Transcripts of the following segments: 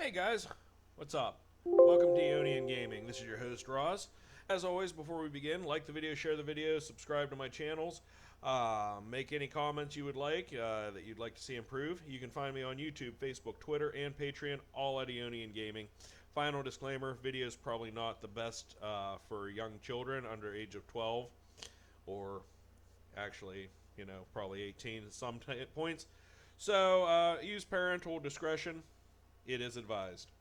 Hey guys, what's up? Welcome to Eonian Gaming. This is your host Roz. As always, before we begin, like the video, share the video, subscribe to my channels, make any comments you would like that you'd like to see improve. You can find me on YouTube, Facebook, Twitter, and Patreon, all at Eonian Gaming. Final disclaimer: video is probably not the best for young children under age of 12, or actually, probably 18 at some points. So use parental discretion. It is advised.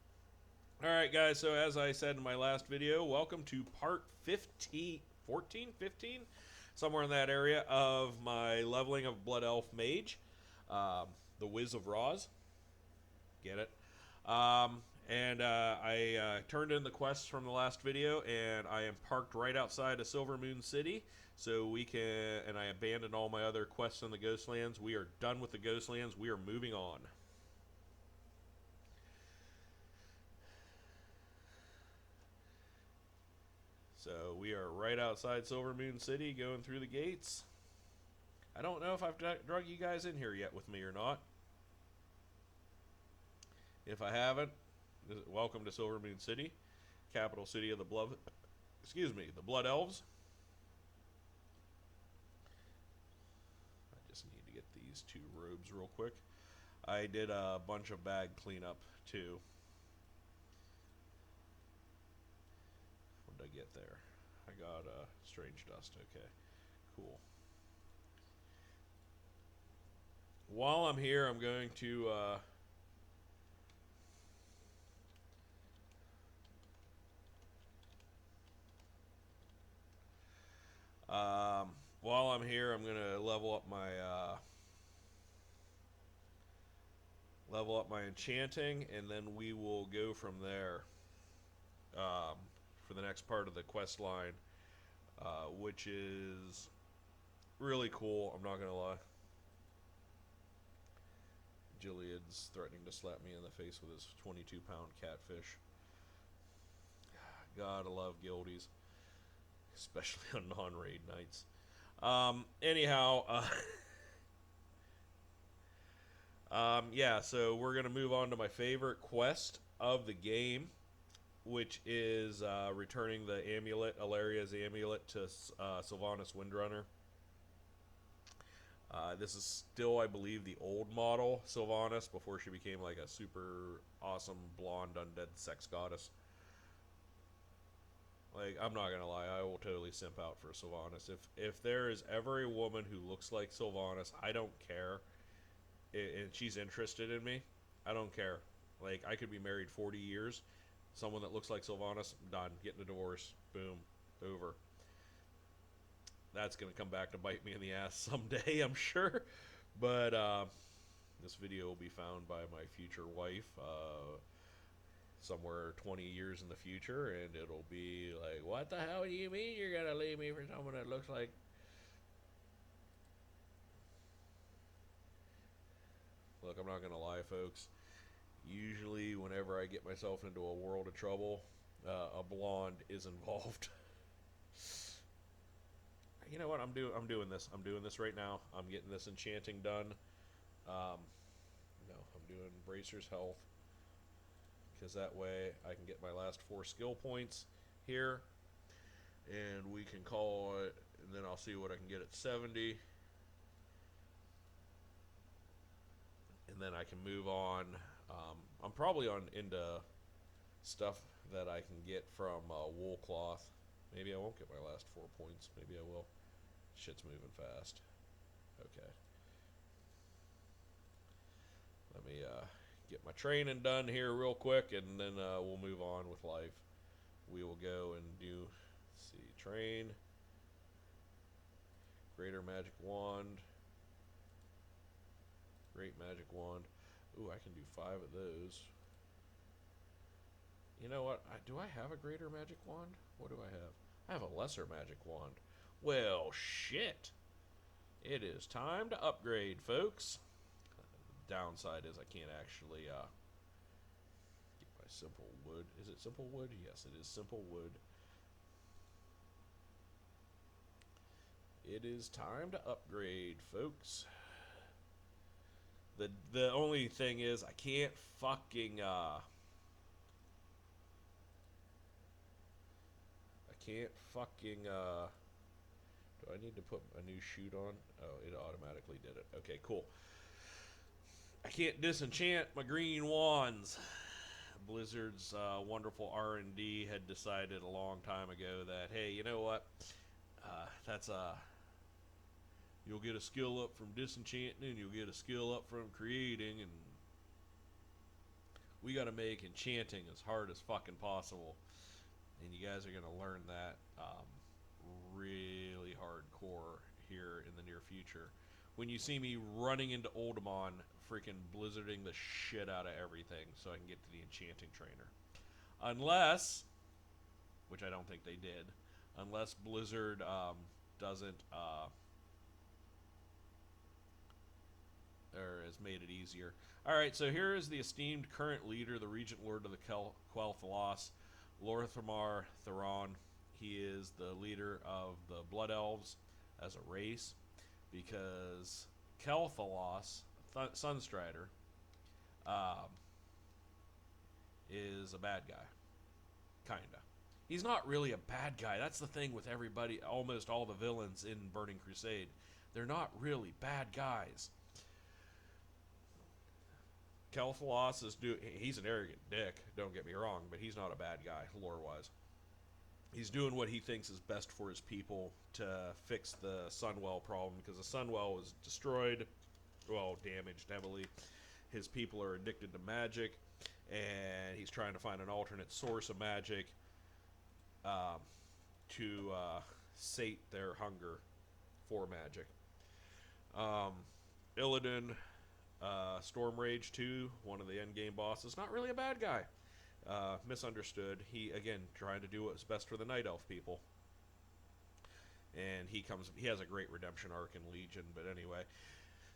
Alright, guys, so as I said in my last video, welcome to part 15, 14, 15? Somewhere in that area of my leveling of Blood Elf Mage, the Wiz of Roz. Get it? I turned in the quests from the last video, and I am parked right outside of Silver Moon City, so we can, and I abandoned all my other quests in the Ghostlands. We are done with the Ghostlands. We are moving on. So we are right outside Silver Moon City, going through the gates. I don't know if I've drug you guys in here yet with me or not. If I haven't, welcome to Silver Moon City, capital city of the the Blood Elves. I just need to get these two robes real quick. I did a bunch of bag cleanup too. What did I get there? I got strange dust. Okay, cool. While I'm here, I'm going to while I'm here, I'm gonna level up my enchanting, and then we will go from there for the next part of the quest line, which is really cool. I'm not gonna lie. Gilead's threatening to slap me in the face with his 22-pound catfish. Gotta love guildies, especially on non-raid nights. Anyhow, yeah, so we're going to move on to my favorite quest of the game, which is returning the amulet, Alaria's amulet, to Sylvanas Windrunner. This is still, I believe, the old model Sylvanas before she became like a super awesome blonde undead sex goddess. Like, I'm not gonna lie, I will totally simp out for Sylvanas. If there is ever a woman who looks like Sylvanas, I don't care, and she's interested in me, I don't care. Like, I could be married 40 years, someone that looks like Sylvanas, done, getting a divorce, boom, over. That's gonna come back to bite me in the ass someday, I'm sure. But this video will be found by my future wife. Somewhere 20 years in the future, and it'll be like, what the hell do you mean you're gonna leave me for someone that looks like... Look, I'm not gonna lie, folks. Usually whenever I get myself into a world of trouble, a blonde is involved. You know what? I'm doing this right now. I'm getting this enchanting done. No, I'm doing Bracer's Health, because that way I can get my last 4 skill points here, and we can call it, and then I'll see what I can get at 70, and then I can move on. I'm probably on into stuff that I can get from wool cloth. Maybe I won't get my last 4 points. Maybe I will. Shit's moving fast. Okay. Let me get my training done here real quick, and then we'll move on with life. We will go and do, let's see, train, greater magic wand, great magic wand. Ooh, I can do 5 of those. You know what? Do I have a greater magic wand? What do I have? I have a lesser magic wand. Well, shit. It is time to upgrade, folks. The downside is I can't actually get my simple wood. Is it simple wood? Yes, it is simple wood. It is time to upgrade, folks. The only thing is I can't fucking can't fucking, do I need to put a new shoot on? Oh, it automatically did it. Okay, cool. I can't disenchant my green wands. Blizzard's wonderful R&D had decided a long time ago that, hey, you know what? That's you'll get a skill up from disenchanting, and you'll get a skill up from creating, and we got to make enchanting as hard as fucking possible. And you guys are going to learn that really hardcore here in the near future. When you see me running into Oldemon, freaking blizzarding the shit out of everything so I can get to the enchanting trainer. Unless, which I don't think they did, unless Blizzard doesn't, or has made it easier. Alright, so here is the esteemed current leader, the Regent Lord of the Quel'Thalas, Lor'themar Theron. He is the leader of the Blood Elves as a race, because Quel'Thalas, Sunstrider, is a bad guy. Kinda. He's not really a bad guy. That's the thing with everybody, almost all the villains in Burning Crusade. They're not really bad guys. Quel'Thalas he's an arrogant dick, don't get me wrong, but he's not a bad guy, lore-wise. He's doing what he thinks is best for his people to fix the Sunwell problem, because the Sunwell was destroyed, well, damaged heavily. His people are addicted to magic, and he's trying to find an alternate source of magic to sate their hunger for magic. Illidan, Stormrage 2, one of the endgame bosses, not really a bad guy. Misunderstood. He, again, trying to do what's best for the Night Elf people. And he has a great redemption arc in Legion, but anyway.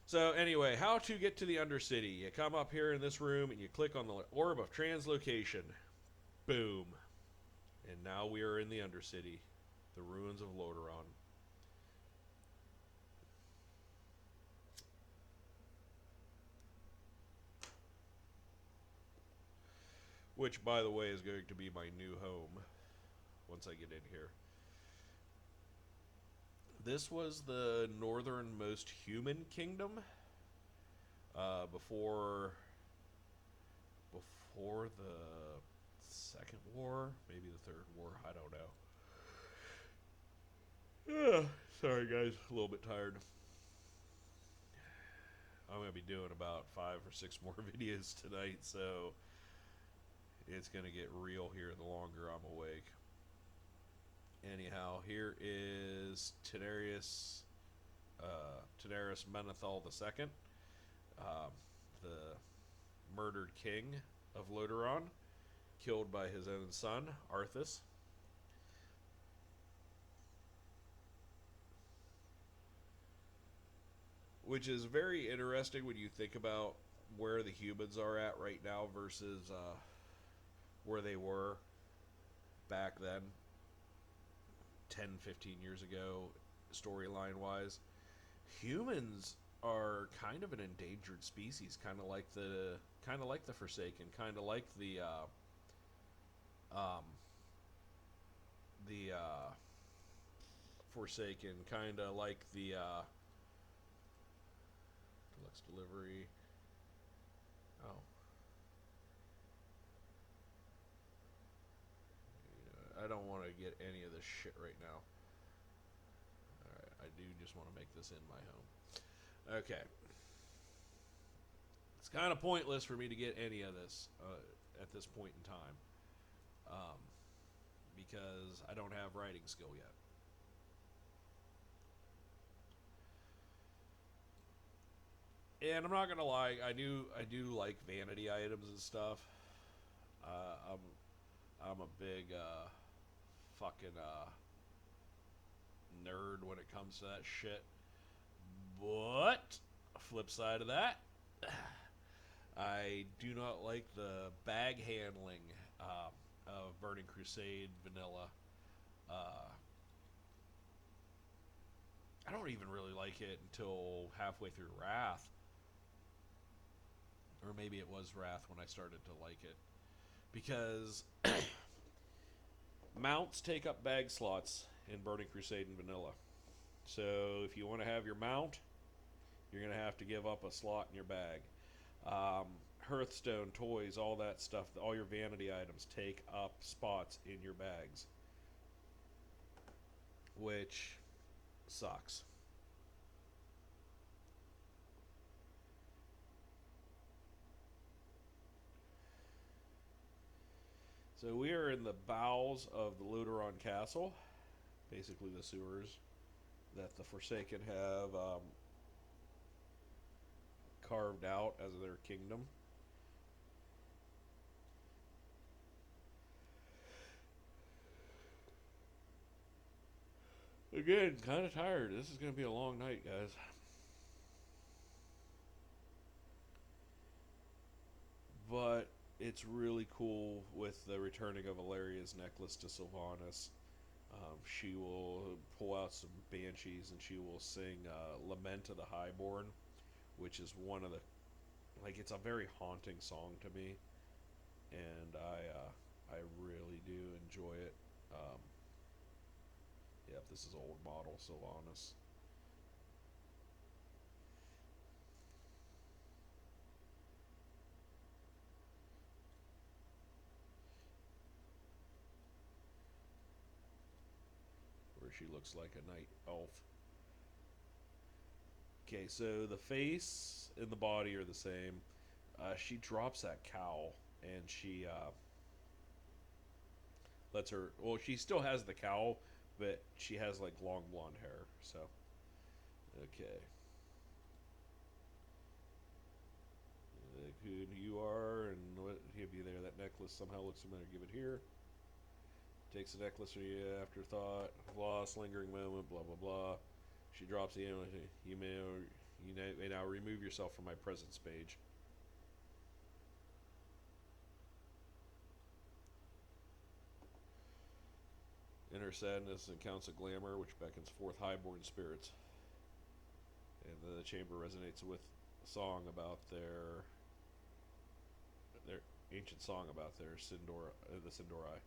So, anyway, how to get to the Undercity. You come up here in this room, and you click on the Orb of Translocation. Boom. And now we are in the Undercity. The ruins of Lordaeron. Which, by the way, is going to be my new home once I get in here. This was the northernmost human kingdom before the Second War, maybe the Third War, I don't know. Sorry guys, a little bit tired. I'm going to be doing about 5 or 6 more videos tonight, so it's going to get real here the longer I'm awake. Anyhow, here is Daenerys Menethil II, the murdered king of Lordaeron, killed by his own son, Arthas. Which is very interesting when you think about where the humans are at right now versus where they were back then, 10, 15 years ago, storyline-wise. Humans are kind of an endangered species, kind of like the Forsaken, kind of like the Forsaken, kind of like the Deluxe Delivery. Oh. I don't want to get any of this shit right now. Alright, I do just want to make this in my home. Okay. It's kind of pointless for me to get any of this at this point in time. Because I don't have writing skill yet. And I'm not gonna lie, I do like vanity items and stuff. I'm a big fucking nerd when it comes to that shit. But flip side of that, I do not like the bag handling of Burning Crusade vanilla. I don't even really like it until halfway through Wrath. Or maybe it was Wrath when I started to like it. Because Mounts take up bag slots in Burning Crusade and Vanilla. So if you want to have your mount, you're going to have to give up a slot in your bag. Um, Hearthstone, toys, all that stuff, all your vanity items take up spots in your bags, which sucks. So we are in the bowels of the Luderon Castle, basically the sewers that the Forsaken have carved out as their kingdom. Again, kind of tired. This is going to be a long night, guys. But it's really cool with the returning of Illyria's necklace to Sylvanas. She will pull out some banshees and she will sing "Lament of the Highborn," which is one of the it's a very haunting song to me, and I really do enjoy it. Um, yep, this is old model Sylvanas. Where she looks like a night elf. Okay, so the face and the body are the same. She drops that cowl and she lets her. Well, she still has the cowl, but she has like long blonde hair. So, okay. Who you are and what have you there. That necklace somehow looks familiar. Give it here. Takes the necklace for you, afterthought, lost, lingering moment, blah blah blah. She drops the you may now remove yourself from my presence page. Inner sadness and counts of glamour, which beckons forth highborn spirits. And the chamber resonates with a song about their ancient song about their the Sindori.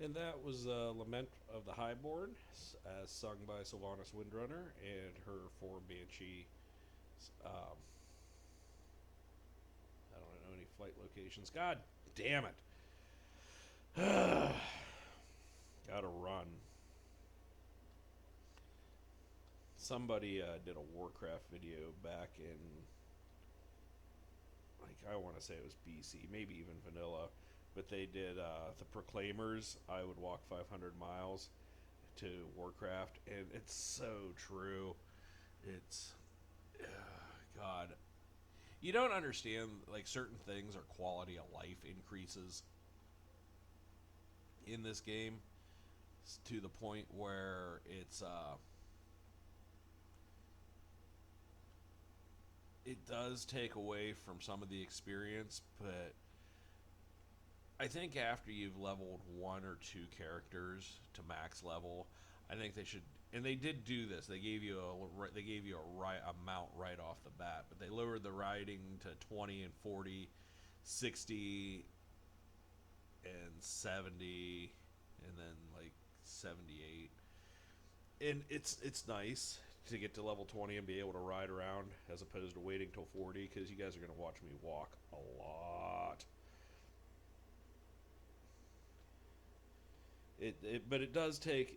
And that was Lament of the Highborn, as sung by Sylvanas Windrunner and her four Banshee. Um, I don't know any flight locations. God damn it. Gotta run. Somebody did a Warcraft video back in, like, I want to say it was BC, maybe even vanilla, but they did the Proclaimers. I would walk 500 miles to Warcraft, and it's so true. It's God. You don't understand, like, certain things are quality of life increases in this game to the point where it does take away from some of the experience, but I think after you've leveled one or two characters to max level, I think they should, and they did do this. They gave you a mount right off the bat, but they lowered the riding to 20 and 40, 60 and 70, and then like 78. And it's nice to get to level 20 and be able to ride around as opposed to waiting till 40, because you guys are going to watch me walk a lot. But it does take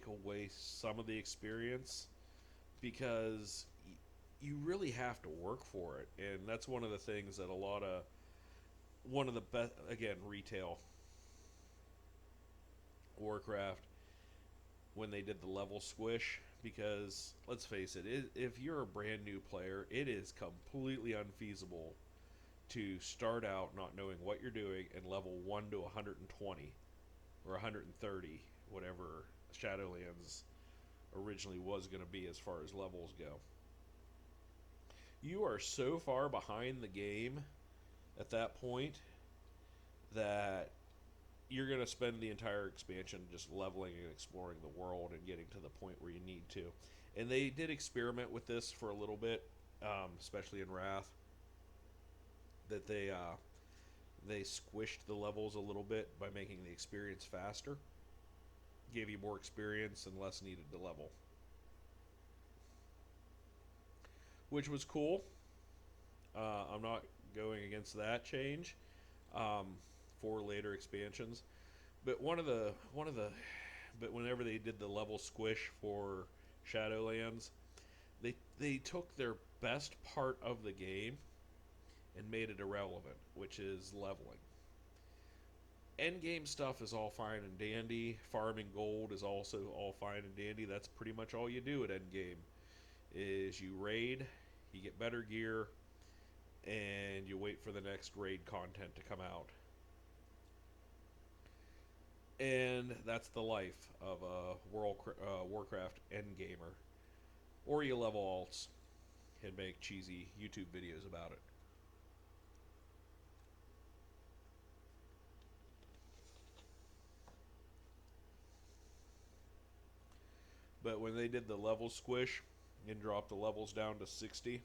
away some of the experience, because you really have to work for it, and that's one of the things that one of the best, again, retail Warcraft, when they did the level squish, because let's face it, if you're a brand new player, it is completely unfeasible to start out not knowing what you're doing and level 1 to 120 or 130, whatever Shadowlands originally was going to be as far as levels go. You are so far behind the game at that point that you're going to spend the entire expansion just leveling and exploring the world and getting to the point where you need to. And they did experiment with this for a little bit, especially in Wrath, that they squished the levels a little bit by making the experience faster, gave you more experience and less needed to level, which was cool. I'm not going against that change for later expansions, but but whenever they did the level squish for Shadowlands, they took their best part of the game and made it irrelevant, which is leveling. Endgame stuff is all fine and dandy. Farming gold is also all fine and dandy. That's pretty much all you do at endgame, is you raid, you get better gear, and you wait for the next raid content to come out. And that's the life of a Warcraft endgamer. Or you level alts and make cheesy YouTube videos about it. But when they did the level squish and dropped the levels down to 60,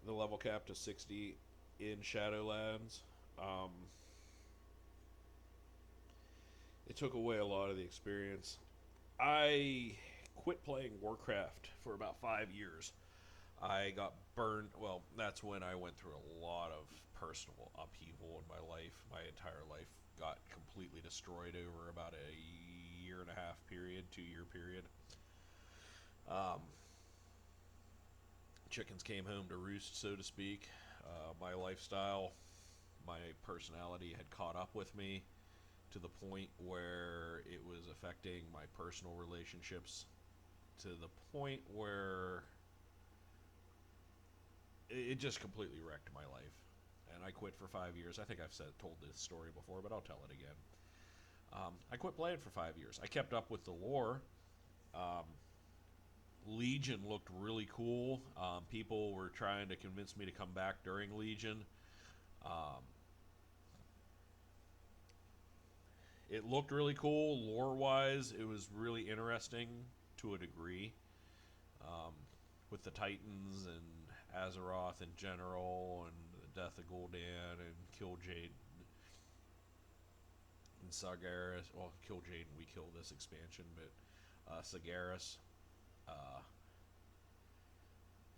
the level cap to 60 in Shadowlands, it took away a lot of the experience. I quit playing Warcraft for about 5 years. I got burned. Well, that's when I went through a lot of personal upheaval in my life. My entire life got completely destroyed over about a year and a half period, 2-year period. Chickens came home to roost, so to speak. My lifestyle, my personality had caught up with me to the point where it was affecting my personal relationships, to the point where it just completely wrecked my life. And I quit for 5 years. I think I've told this story before, but I'll tell it again. I quit playing for 5 years. I kept up with the lore. Legion looked really cool. People were trying to convince me to come back during Legion. It looked really cool. Lore-wise, it was really interesting to a degree. With the Titans and Azeroth in general, and the death of Gul'dan and Kil'jaeden Sargeras. Well, Kill Jaden, we kill this expansion, but Sargeras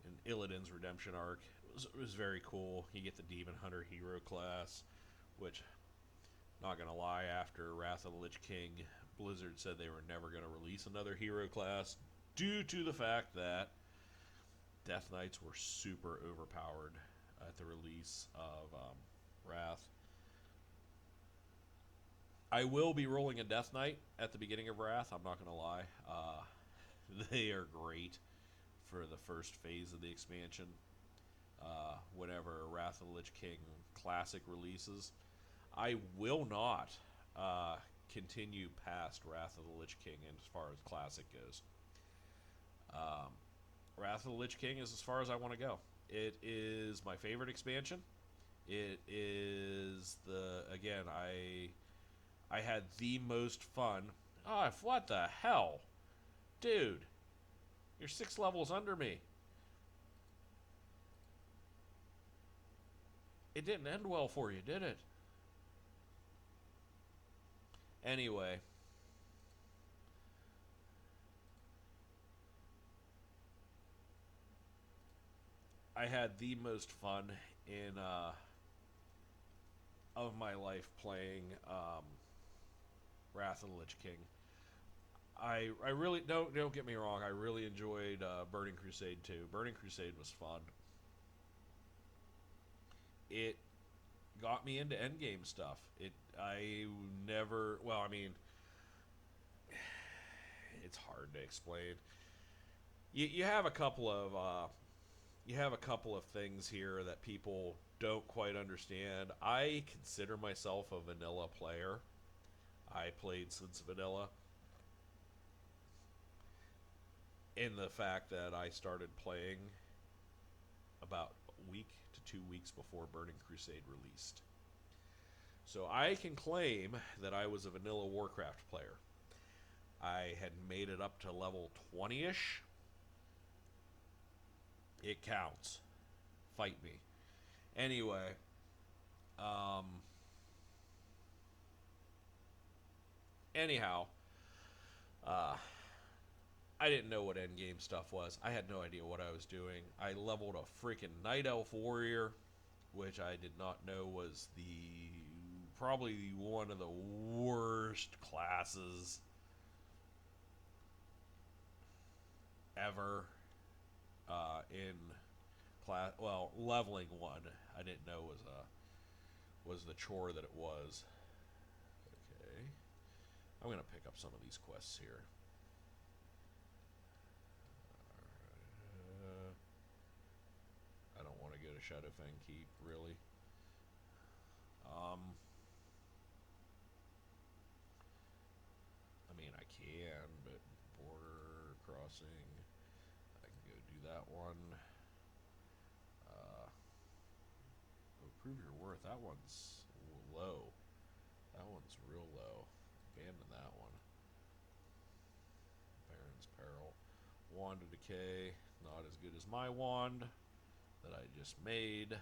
in Illidan's Redemption arc was very cool. You get the Demon Hunter hero class, which, not gonna lie, after Wrath of the Lich King, Blizzard said they were never gonna release another hero class due to the fact that Death Knights were super overpowered at the release of Wrath. I will be rolling a Death Knight at the beginning of Wrath, I'm not gonna lie. They are great for the first phase of the expansion. Whenever Wrath of the Lich King Classic releases, I will not continue past Wrath of the Lich King as far as Classic goes. Wrath of the Lich King is as far as I want to go. It is my favorite expansion. It is again, I had the most fun. Oh, what the hell? Dude, you're 6 levels under me. It didn't end well for you, did it? Anyway. I had the most fun in of my life playing Wrath of the Lich King. I really don't get me wrong. I really enjoyed Burning Crusade too. Burning Crusade was fun. It got me into endgame stuff. I never. Well, I mean, it's hard to explain. You have a couple of things here that people don't quite understand. I consider myself a vanilla player. I played since vanilla. In the fact that I started playing about a week to 2 weeks before Burning Crusade released. So I can claim that I was a vanilla Warcraft player. I had made it up to level 20-ish. It counts. Fight me. Anyway, anyhow, I didn't know what endgame stuff was. I had no idea what I was doing. I leveled a freaking Night Elf Warrior, which I did not know was probably one of the worst classes ever in class. Well, leveling one, I didn't know was the chore that it was. Okay, I'm gonna pick up some of these quests here. I don't want to go to Shadowfang Keep, really. I mean, I can, but border crossing, I can go do that one. Prove your worth. That one's low. That one's real low. Abandon that one. Baron's Peril. Wand of Decay. Not as good as my wand that I just made.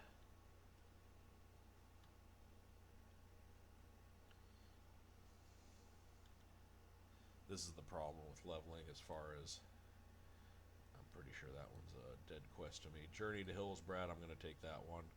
This is the problem with leveling as far as... I'm pretty sure that one's a dead quest to me. Journey to Hillsbrad, I'm going to take that one.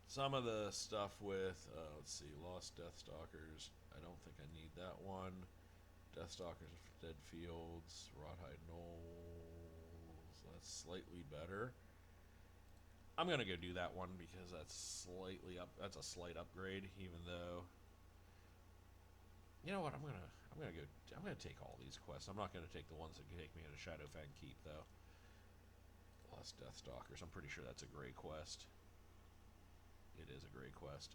Some of the stuff with, let's see, Lost Deathstalkers, I don't think I need that one. Deathstalkers of Dead Fields, Rawhide Knolls, that's slightly better. I'm gonna go do that one because that's a slight upgrade, even though, you know what, I'm gonna take all these quests. I'm not gonna take the ones that can take me into Shadowfang Keep though. Lost Deathstalkers, I'm pretty sure that's a great quest. It is a great quest.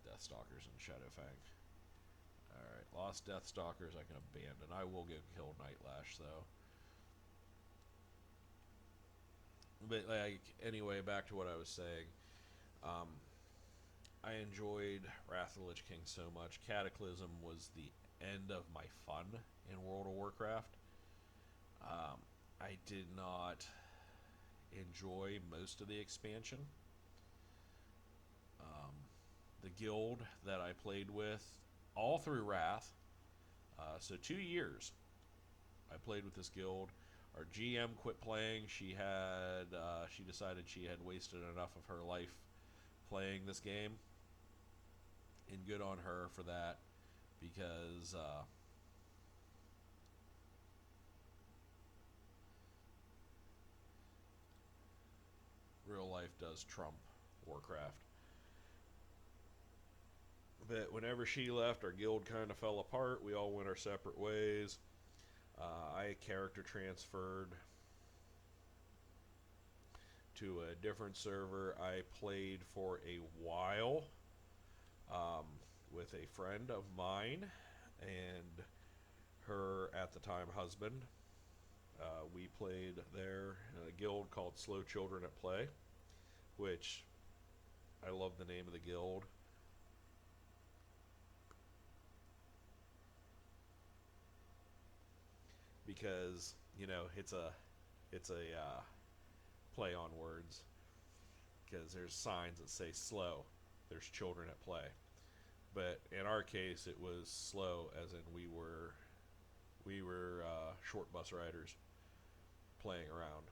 Deathstalkers and Shadowfang. Alright, Lost Deathstalkers I can abandon. I will go kill Nightlash though. But like, anyway, back to what I was saying. Um, I enjoyed Wrath of the Lich King so much. Cataclysm was the end of my fun in World of Warcraft. I did not enjoy most of the expansion. The guild that I played with all through Wrath, so 2 years I played with this guild. Our GM quit playing. She decided she had wasted enough of her life playing this game, and good on her for that, because real life does trump Warcraft. But whenever she left, our guild kind of fell apart. We all went our separate ways. I character transferred to a different server. I played for a while with a friend of mine and her at the time husband. We played there in a guild called Slow Children at Play, which I love the name of the guild. Because, you know, it's a play on words, because there's signs that say slow, there's children at play, but in our case it was slow as in we were short bus riders playing around,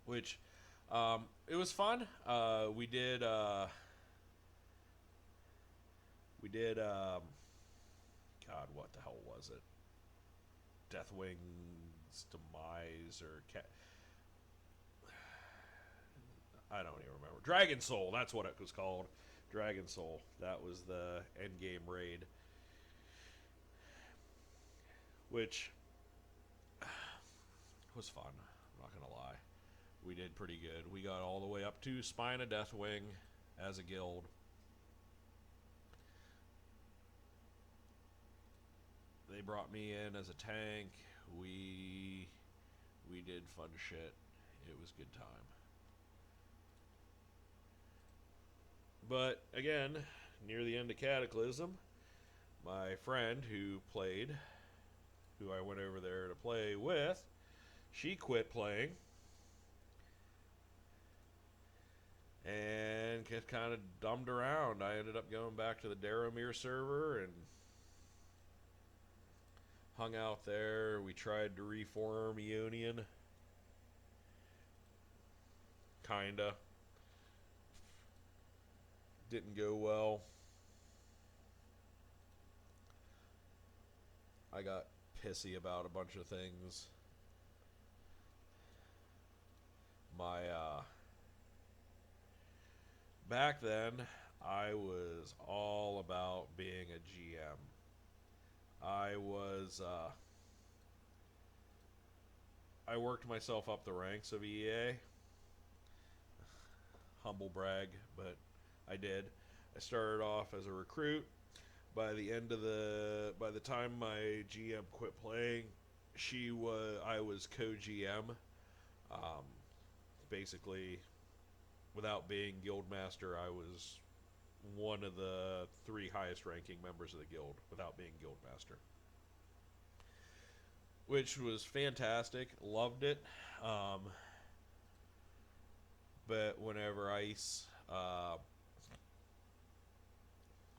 which it was fun. We did God, what the hell was it? Deathwing's Demise, or I don't even remember. Dragon Soul, that's what it was called. Dragon Soul. That was the end game raid, which was fun. I'm not gonna lie. We did pretty good. We got all the way up to Spine of Deathwing as a guild. They brought me in as a tank. We did fun shit. It was a good time. But again, near the end of Cataclysm, my friend who I went over there to play with, she quit playing and just kind of dumbed around. I ended up going back to the Daromir server and hung out there. We tried to reform Eonian. Kinda. Didn't go well. I got pissy about a bunch of things. Back then, I was all about being a GM. I worked myself up the ranks of EA. Humble brag, but I did. I started off as a recruit. By the time my GM quit playing, I was co-GM. Basically, without being guildmaster, I was one of the 3 highest ranking members of the guild without being guildmaster, which was fantastic. Loved it. But whenever Ice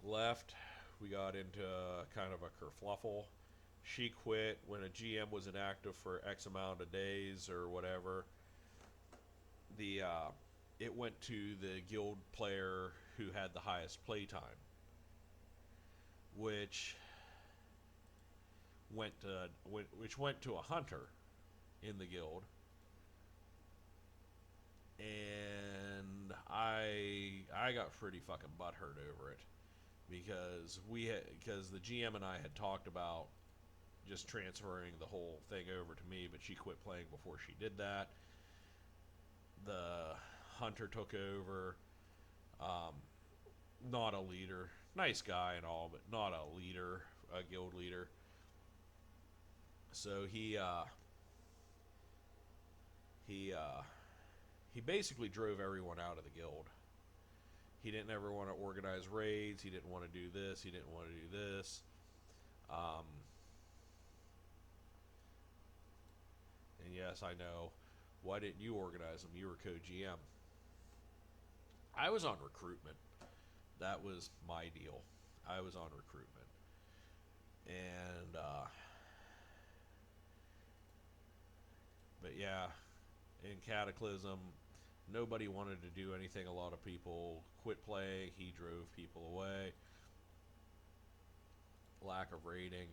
left, we got into kind of a kerfluffle. She quit when a GM was inactive for X amount of days or whatever. It went to the guild player who had the highest playtime, which went to a hunter in the guild, and I got pretty fucking butthurt over it, because the GM and I had talked about just transferring the whole thing over to me, but she quit playing before she did that. The hunter took over. Not a leader, nice guy and all, but not a leader, a guild leader. So he basically drove everyone out of the guild He didn't ever want to organize raids. He didn't want to do this. He didn't want to do this. And yes, I know. Why didn't you organize them? You were co-GM. I was on recruitment. That was my deal. I was on recruitment. And, but yeah, in Cataclysm, nobody wanted to do anything. A lot of people quit playing. He drove people away. Lack of rating.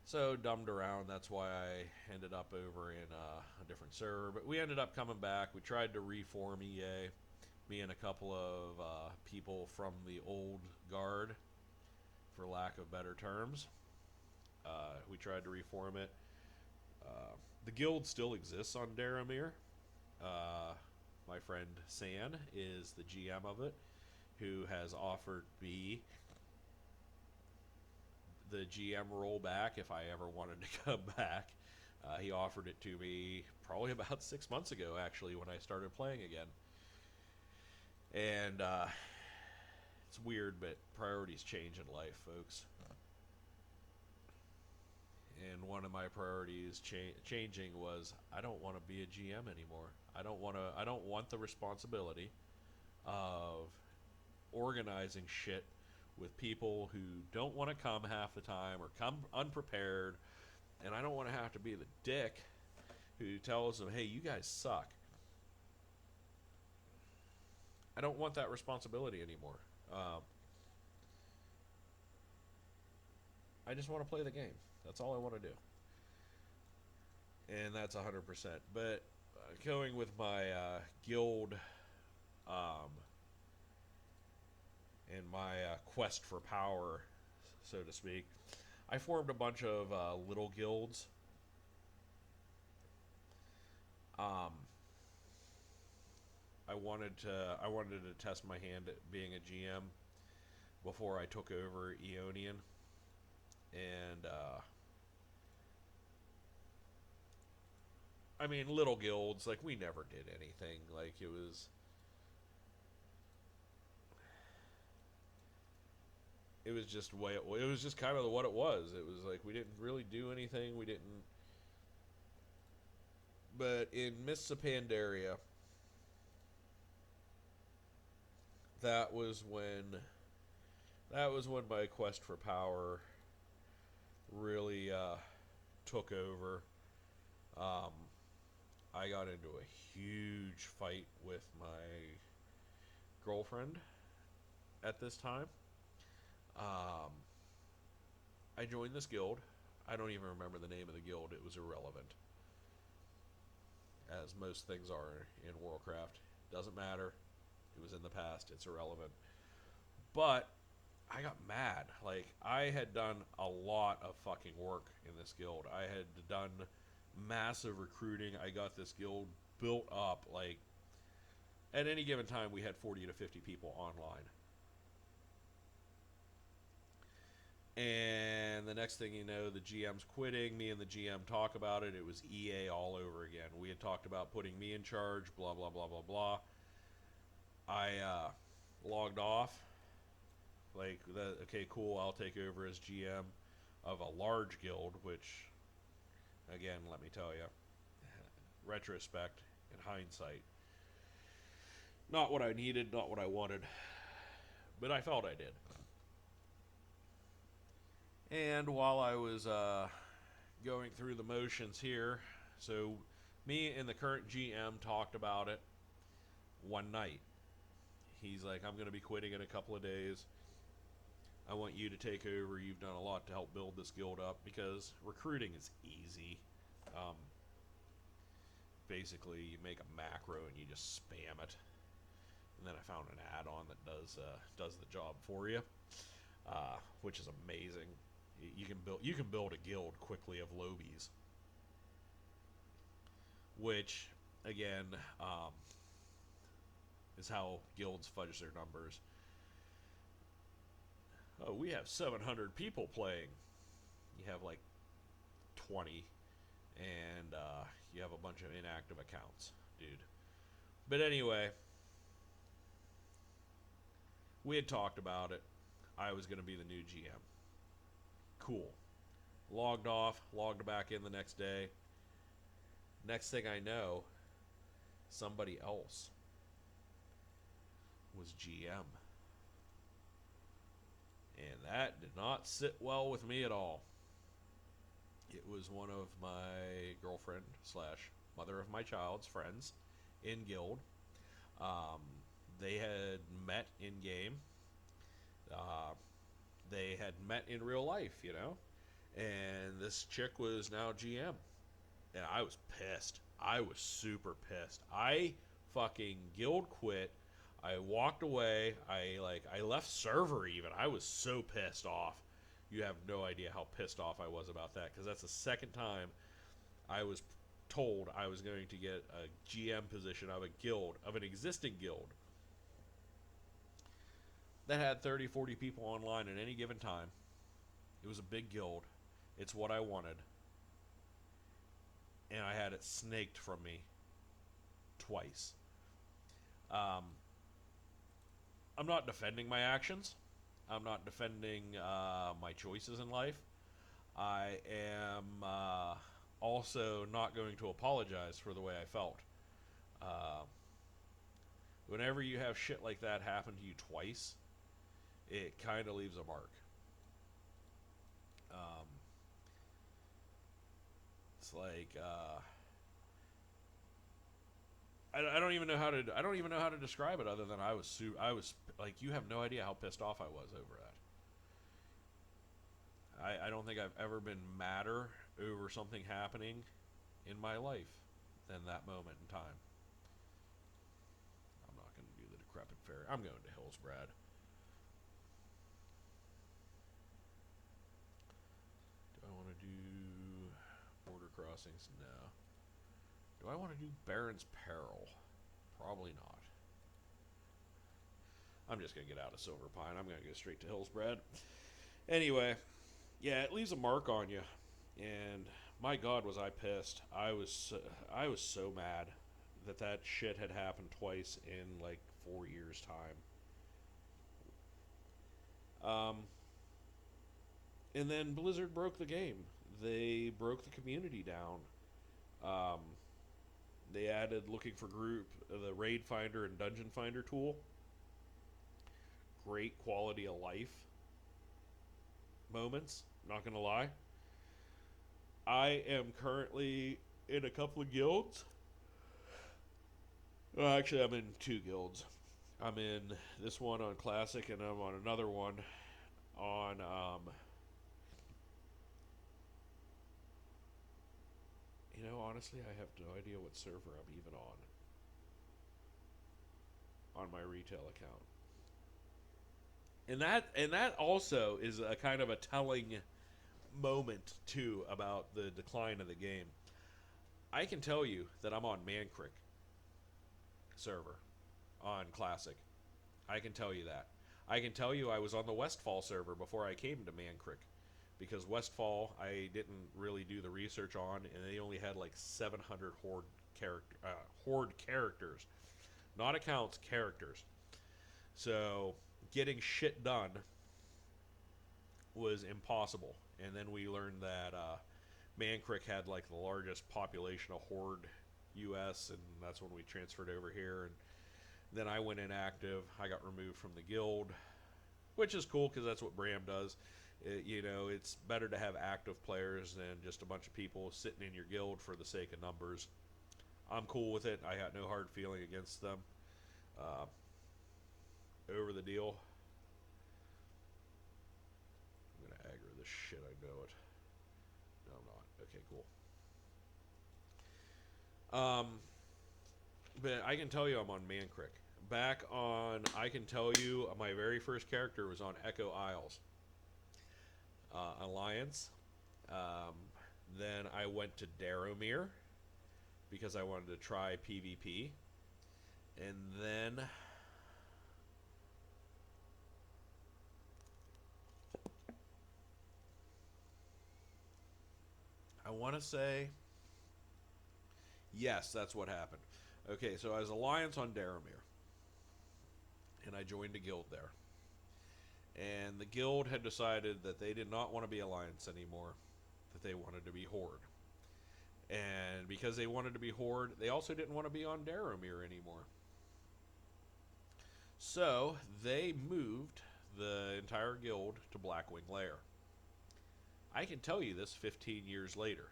So dumbed around. That's why I ended up over in a different server. But we ended up coming back. We tried to reform EA. Me and a couple of people from the old guard, for lack of better terms. We tried to reform it. The guild still exists on Daramir. My friend San is the GM of it, who has offered me the GM role back if I ever wanted to come back. He offered it to me probably about 6 months ago, actually, when I started playing again. And it's weird, but priorities change in life, folks. And one of my priorities changing was I don't want to be a GM anymore. I don't want the responsibility of organizing shit with people who don't want to come half the time or come unprepared, and I don't want to have to be the dick who tells them, "Hey, you guys suck." I don't want that responsibility anymore. I just want to play the game. That's all I want to do. And that's 100%. But going with my guild and my quest for power, so to speak, I formed a bunch of little guilds. I wanted to test my hand at being a GM before I took over Eonian. And I mean, little guilds, like, we never did anything. Like, it was just way it was just kind of what it was. It was like we didn't really do anything. We didn't. But in Mists of Pandaria, that was when my quest for power really took over. I got into a huge fight with my girlfriend at this time. I joined this guild. I don't even remember the name of the guild. It was irrelevant, as most things are in Warcraft. Doesn't matter. It was in the past. It's irrelevant. But I got mad. Like, I had done a lot of fucking work in this guild. I had done massive recruiting. I got this guild built up. Like, at any given time, we had 40 to 50 people online. And the next thing you know, the GM's quitting. Me and the GM talk about it. It was EA all over again. We had talked about putting me in charge, blah, blah, blah, blah, blah. I logged off. Like, okay, cool, I'll take over as GM of a large guild, which, again, let me tell you, retrospect, in hindsight, not what I needed, not what I wanted, but I felt I did. And while I was going through the motions here, so me and the current GM talked about it one night. He's like, I'm going to be quitting in a couple of days. I want you to take over. You've done a lot to help build this guild up, because recruiting is easy. Basically, you make a macro and you just spam it. And then I found an add-on that does the job for you, which is amazing. You can build a guild quickly of lobies, which again is how guilds fudge their numbers. Oh, we have 700 people playing. You have like 20, and you have a bunch of inactive accounts, dude. But anyway, We had talked about it. I was going to be the new GM. Cool. Logged off, logged back in the next day. Next thing I know, somebody else was GM. And that did not sit well with me at all. It was one of my girlfriend slash mother of my child's friends in guild. Um, they had met in game. They had met in real life, you know. And this chick was now GM. And I was pissed. I was super pissed. I fucking guild quit. I walked away. I left server even. I was so pissed off. You have no idea how pissed off I was about that, because that's the second time I was told I was going to get a GM position of a guild, of an existing guild that had 30, 40 people online at any given time. It was a big guild. It's what I wanted. And I had it snaked from me twice. I'm not defending my actions. I'm not defending my choices in life. I am also not going to apologize for the way I felt. Whenever you have shit like that happen to you twice, it kind of leaves a mark. It's like I don't even know how to describe it other than I was like, you have no idea how pissed off I was over that. I don't think I've ever been madder over something happening in my life than that moment in time. I'm not going to do the decrepit fairy. I'm going to Hills, Brad. Do I want to do border crossings? No. Do I want to do Baron's Peril? Probably not. I'm just going to get out of Silver Pine. I'm going to go straight to Hillsbrad. Anyway, yeah, it leaves a mark on you. And my God, was I pissed. I was so mad that shit had happened twice in like 4 years' time. And then Blizzard broke the game. They broke the community down. They added looking for group, the Raid Finder and Dungeon Finder tool. Great quality of life moments, not going to lie. I am currently in a couple of guilds. Well, actually, I'm in 2 guilds. I'm in this one on Classic, and I'm on another one on you know, honestly, I have no idea what server I'm even on my retail account. And that also is a kind of a telling moment too about the decline of the game. I can tell you that I'm on Mancrick server on Classic. I can tell you that. I can tell you I was on the Westfall server before I came to Mancrick, because Westfall I didn't really do the research on, and they only had like 700 horde characters, not accounts, characters. So getting shit done was impossible. And then we learned that Mancrick had like the largest population of horde US, and that's when we transferred over here. And then I went inactive. I got removed from the guild, which is cool because that's what Bram does. You know, it's better to have active players than just a bunch of people sitting in your guild for the sake of numbers. I'm cool with it. I got no hard feeling against them. Over the deal. I'm going to aggro this shit, I know it. No, I'm not. Okay, cool. But I can tell you I'm on Mancrick. Back on, I can tell you my very first character was on Echo Isles. Alliance. Then I went to Daromir because I wanted to try PvP. And then I want to say, yes, that's what happened. Okay, so I was Alliance on Daromir, and I joined a guild there. And the guild had decided that they did not want to be Alliance anymore, that they wanted to be Horde. And because they wanted to be Horde, they also didn't want to be on Daromir anymore. So they moved the entire guild to Blackwing Lair. I can tell you this 15 years later.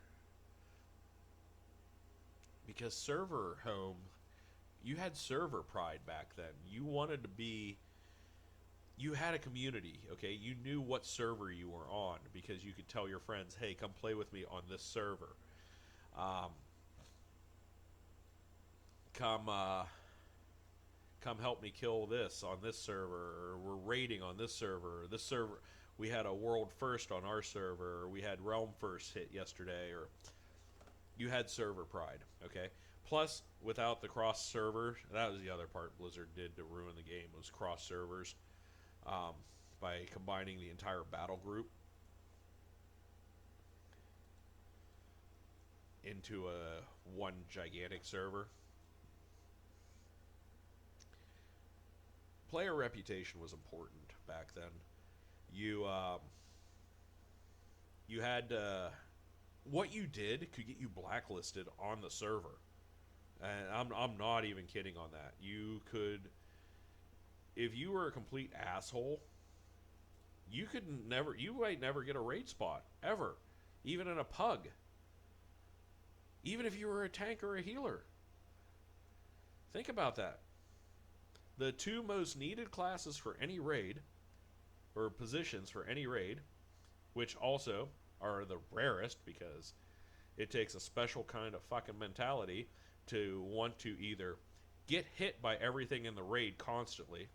Because server home, you had server pride back then. You wanted to be, you had a community, okay? You knew what server you were on because you could tell your friends, hey, come play with me on this server. Come help me kill this on this server, or we're raiding on this server. This server, we had a world first on our server, or we had realm first hit yesterday, or you had server pride, okay? Plus, without the cross server, that was the other part Blizzard did to ruin the game, was cross servers, by combining the entire battle group into a one gigantic server. Player reputation was important back then. You had what you did could get you blacklisted on the server, and I'm not even kidding on that. You could, if you were a complete asshole, you might never get a raid spot ever, even in a pug. Even if you were a tank or a healer. Think about that. The two most needed classes for any raid, or positions for any raid, which also are the rarest because it takes a special kind of fucking mentality to want to either get hit by everything in the raid constantly,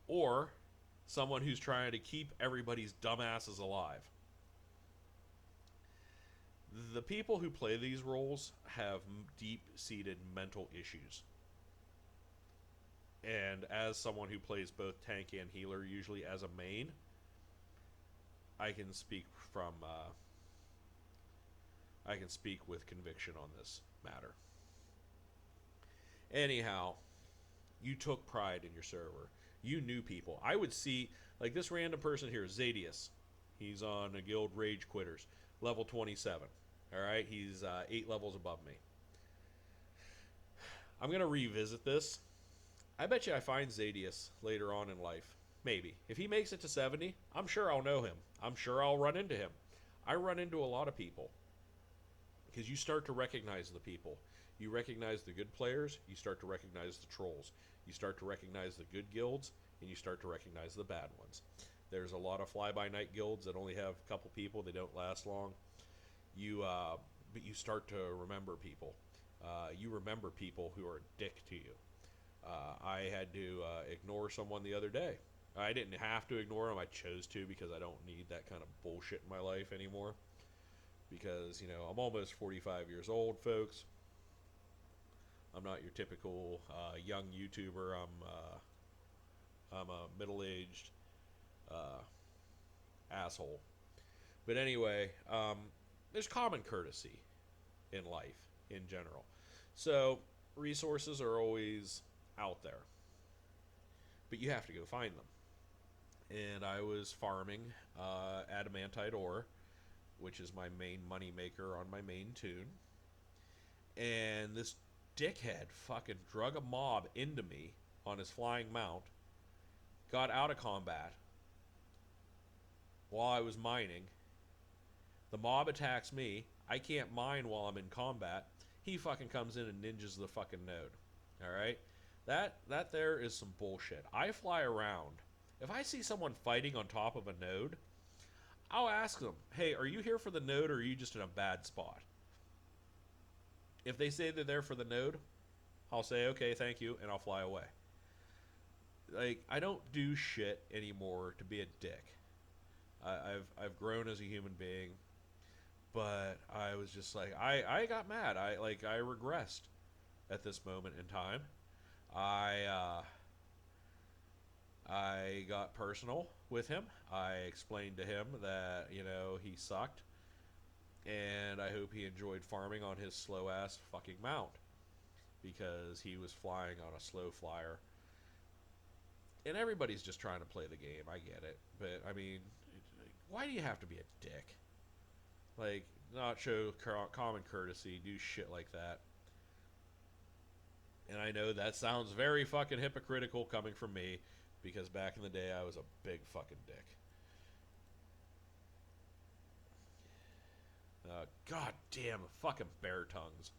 or someone who's trying to keep everybody's dumbasses alive. The people who play these roles have deep-seated mental issues. And as someone who plays both tank and healer, usually as a main, I can speak with conviction on this matter. Anyhow, you took pride in your server. You knew people. I would see, like this random person here, Zadius. He's on a guild Rage Quitters, level 27. Alright, he's 8 levels above me. I'm going to revisit this. I bet you I find Zadius later on in life. Maybe. If he makes it to 70, I'm sure I'll know him. I'm sure I'll run into him. I run into a lot of people. Because you start to recognize the people. You recognize the good players, you start to recognize the trolls. You start to recognize the good guilds, and you start to recognize the bad ones. There's a lot of fly-by-night guilds that only have a couple people, they don't last long. But you start to remember people. You remember people who are a dick to you. I had to ignore someone the other day. I didn't have to ignore them. I chose to because I don't need that kind of bullshit in my life anymore. Because, you know, I'm almost 45 years old, folks. I'm not your typical young YouTuber. I'm a middle-aged asshole. But anyway, there's common courtesy in life in general. So resources are always out there, but you have to go find them. And I was farming adamantite ore, which is my main money maker on my main tune. And this dickhead fucking drug a mob into me on his flying mount, got out of combat while I was mining. The mob attacks me. I can't mine while I'm in combat. He fucking comes in and ninjas the fucking node. Alright? That there is some bullshit. I fly around. If I see someone fighting on top of a node, I'll ask them, hey, are you here for the node or are you just in a bad spot? If they say they're there for the node, I'll say, okay, thank you, and I'll fly away. Like, I don't do shit anymore to be a dick. I've grown as a human being, but I was just like, I got mad. I regressed at this moment in time. I got personal with him. I explained to him that, you know, he sucked, and I hope he enjoyed farming on his slow-ass fucking mount, because he was flying on a slow flyer. And everybody's just trying to play the game. I get it. But, I mean, why do you have to be a dick? Like, not show common courtesy, do shit like that. And I know that sounds very fucking hypocritical coming from me, because back in the day I was a big fucking dick. God damn, fucking bear tongues.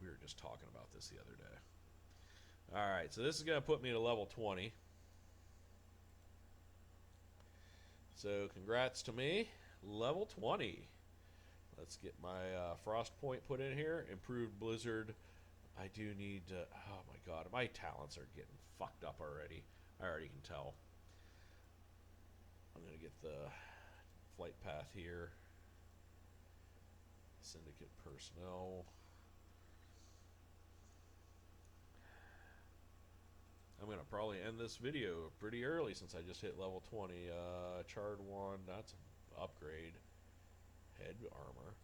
We were just talking about this the other day. Alright, so this is going to put me to level 20. So, congrats to me. Level 20. Let's get my frost point put in here. Improved blizzard. I do need to... Oh my god, my talents are getting fucked up already. I already can tell. I'm going to get the flight path here. Syndicate personnel. I'm going to probably end this video pretty early since I just hit level 20. Charred 1, that's an upgrade. Head armor.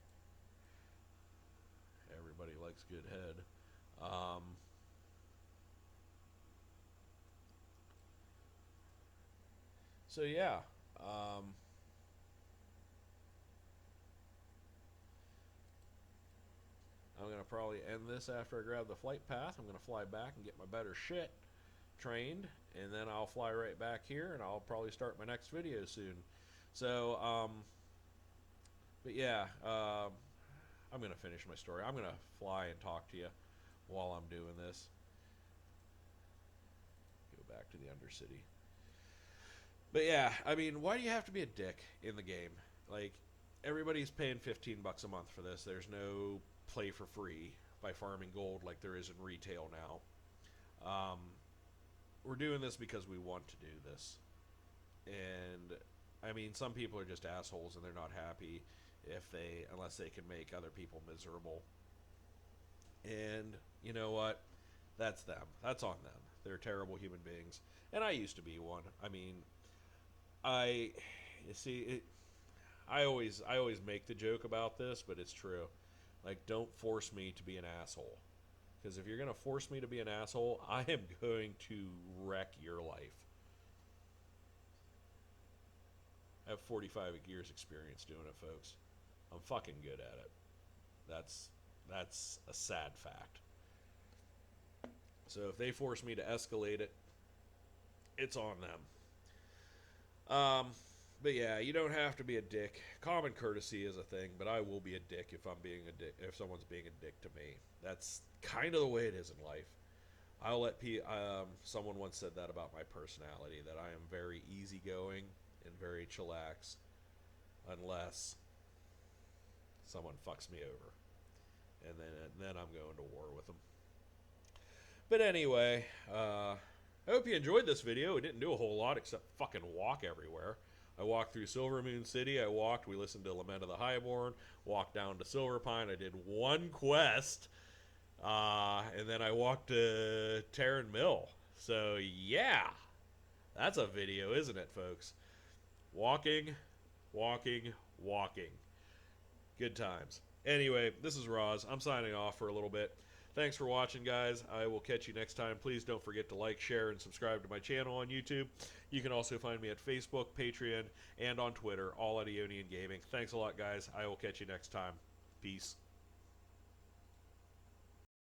Everybody likes good head. So yeah. I'm going to probably end this after I grab the flight path. I'm going to fly back and get my better shit trained, and then I'll fly right back here, and I'll probably start my next video soon. So, but yeah, I'm going to finish my story. I'm going to fly and talk to you while I'm doing this. Go back to the Undercity. But yeah, I mean, why do you have to be a dick in the game? Like, everybody's paying $15 a month for this. There's no play for free by farming gold like there is in retail now. We're doing this because we want to do this. And, I mean, some people are just assholes and they're not happy unless they can make other people miserable. And, you know what? That's them. That's on them. They're terrible human beings. And I used to be one. I mean, I always make the joke about this, but it's true. Like, don't force me to be an asshole. Because if you're going to force me to be an asshole, I am going to wreck your life. I have 45 years experience doing it, folks. I'm fucking good at it. That's a sad fact. So if they force me to escalate it, it's on them. But yeah, you don't have to be a dick. Common courtesy is a thing, but I will be a dick if I'm being a dick. If someone's being a dick to me, that's kind of the way it is in life. I'll let someone once said that about my personality, that I am very easygoing and very chillax, unless someone fucks me over, and then I'm going to war with them. But anyway, I hope you enjoyed this video. We didn't do a whole lot except fucking walk everywhere. I walked through Silvermoon City. We listened to Lament of the Highborn, walked down to Silverpine. I did one quest, and then I walked to Tarren Mill. So, yeah, that's a video, isn't it, folks? Walking, walking, walking. Good times. Anyway, this is Roz. I'm signing off for a little bit. Thanks for watching, guys. I will catch you next time. Please don't forget to like, share, and subscribe to my channel on YouTube. You can also find me at Facebook, Patreon, and on Twitter, all at Ionian Gaming. Thanks a lot, guys. I will catch you next time. Peace.